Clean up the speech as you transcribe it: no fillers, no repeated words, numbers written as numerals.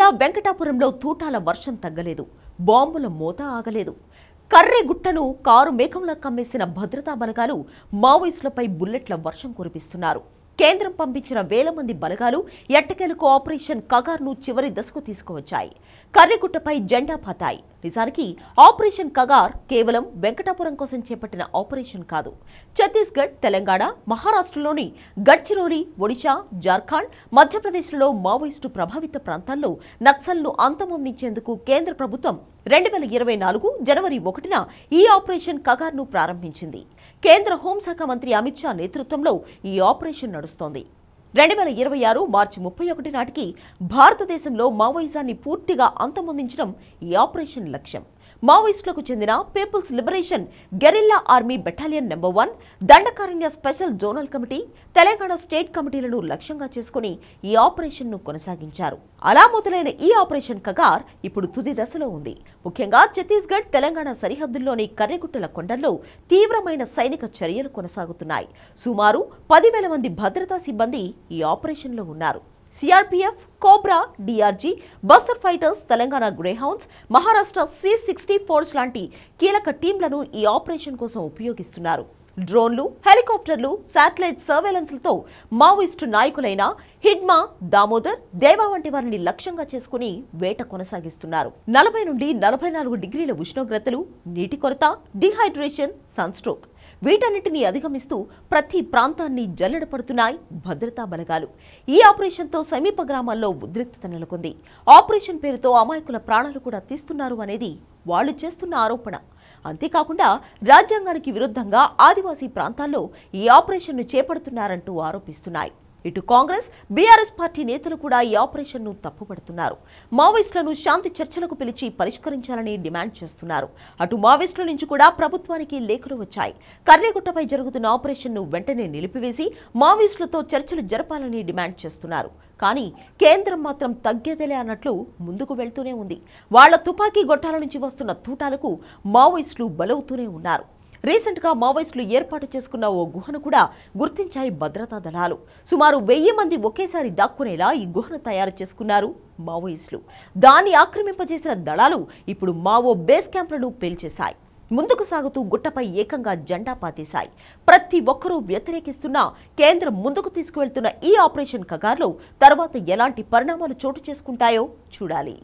అయినా వెంకటాపురంలో తూటాల వర్షం తగ్గలేదు. బాంబుల మోత ఆగలేదు. కర్రెగుట్టను కారు మేఘంలా కమ్మేసిన భద్రతా బలగాలు మావోయిస్టులపై బుల్లెట్ల వర్షం కురిపిస్తున్నారు. కేంద్రం పంపించిన వేల మంది బలగాలు ఎట్టకేలకు ఆపరేషన్ కగార్ను చివరి దశకు తీసుకువచ్చాయి. కర్రెగుట్టపై జెండా పాతాయి. నిజానికి ఆపరేషన్ కగార్ కేవలం వెంకటాపురం కోసం చేపట్టిన ఆపరేషన్ కాదు. ఛత్తీస్గఢ్, తెలంగాణ, మహారాష్ట్రలోని గడ్చిరోలి, ఒడిశా, జార్ఖండ్, మధ్యప్రదేశ్లో మావోయిస్టు ప్రభావిత ప్రాంతాల్లో నక్సల్ను అంతమొందించేందుకు కేంద్ర ప్రభుత్వం 2024 జనవరి 1న ఈ ఆపరేషన్ కగార్ను ప్రారంభించింది. కేంద్ర హోంశాఖ మంత్రి అమిత్ షా నేతృత్వంలో ఈ ఆపరేషన్ నడుస్తోంది. 2026 మార్చి 31 నాటికి భారతదేశంలో మావోయిజాన్ని పూర్తిగా అంతమొందించడం ఈ ఆపరేషన్ లక్ష్యం. మావోయిస్టులకు చెందిన people's liberation guerrilla army battalion number 1, Dandakaranya special zonal committee, Telangana state కమిటీలను లక్ష్యంగా చేసుకుని ఈ ఆపరేషన్ను కొనసాగించారు. అలా మొదలైన ఈ ఆపరేషన్ కగార్ ఇప్పుడు తుది దశలో ఉంది. ముఖ్యంగా ఛత్తీస్గఢ్, తెలంగాణ సరిహద్దుల్లోని కర్రెగుట్టల కొండల్లో తీవ్రమైన సైనిక చర్యలు కొనసాగుతున్నాయి. సుమారు 10,000 మంది భద్రతా సిబ్బంది ఈ ఆపరేషన్లో ఉన్నారు. CRPF, cobra, DRG, buster fighters, Telangana Greyhounds, Maharashtra C-64 లాంటి కీలక టీంలను ఈ ఆపరేషన్ కోసం ఉపయోగిస్తున్నారు. డ్రోన్లు, హెలికాప్టర్లు, శాటిలైట్ సర్వేలెన్స్లతో మావోయిస్టు నాయకులైన హిడ్మా, దామోదర్, దేవా వంటి వారిని లక్ష్యంగా చేసుకుని వేట కొనసాగిస్తున్నారు. 40 నుండి 44 డిగ్రీల ఉష్ణోగ్రతలు, నీటి కొరత, డిహైడ్రేషన్, సన్స్ట్రోక్ వీటన్నిటినీ అధిగమిస్తూ ప్రతి ప్రాంతాన్ని జల్లెడపడుతున్నాయి భద్రతా బలగాలు. ఈ ఆపరేషన్తో సమీప గ్రామాల్లో ఉద్రిక్తత నెలకొంది. ఆపరేషన్ పేరుతో అమాయకుల ప్రాణాలు కూడా తీస్తున్నారు అనేది వాళ్లు చేస్తున్న ఆరోపణ. అంతేకాకుండా రాజ్యాంగానికి విరుద్ధంగా ఆదివాసీ ప్రాంతాల్లో ఈ ఆపరేషన్ను చేపడుతున్నారంటూ ఆరోపిస్తున్నాయి. ఇటు కాంగ్రెస్, బీఆర్ఎస్ పార్టీ నేతలు కూడా ఈ ఆపరేషన్ను తప్పుపడుతున్నారు. మావోయిస్టులను శాంతి చర్చలకు పిలిచి పరిష్కరించాలని డిమాండ్ చేస్తున్నారు. అటు మావోయిస్టుల నుంచి కూడా ప్రభుత్వానికి లేఖలు వచ్చాయి. కర్రెగుట్టపై జరుగుతున్న ఆపరేషన్ను వెంటనే నిలిపివేసి మావోయిస్టులతో చర్చలు జరపాలని డిమాండ్ చేస్తున్నారు. కానీ కేంద్రం మాత్రం తగ్గేదేలే అన్నట్లు ముందుకు వెళ్తూనే ఉంది. వాళ్ల తుపాకీ గొట్టాల నుంచి వస్తున్న తూటాలకు మావోయిస్టులు బలవుతూనే ఉన్నారు. రీసెంట్ గా మావోయిస్టులు ఏర్పాటు చేసుకున్న ఓ గుహను కూడా గుర్తించాయి భద్రతా దళాలు. సుమారు 1000 మంది ఒకేసారి దాక్కునేలా ఈ గుహను తయారు చేసుకున్నారు మావోయిస్టులు. దాన్ని ఆక్రమింపజేసిన దళాలు ఇప్పుడు మావో బేస్ క్యాంపులను పేల్చేశాయి. ముందుకు సాగుతూ గుట్టపై ఏకంగా జెండా పాతేశాయి. ప్రతి ఒక్కరూ వ్యతిరేకిస్తున్నా కేంద్రం ముందుకు తీసుకువెళ్తున్న ఈ ఆపరేషన్ కగార్లో తర్వాత ఎలాంటి పరిణామాలు చోటు చేసుకుంటాయో చూడాలి.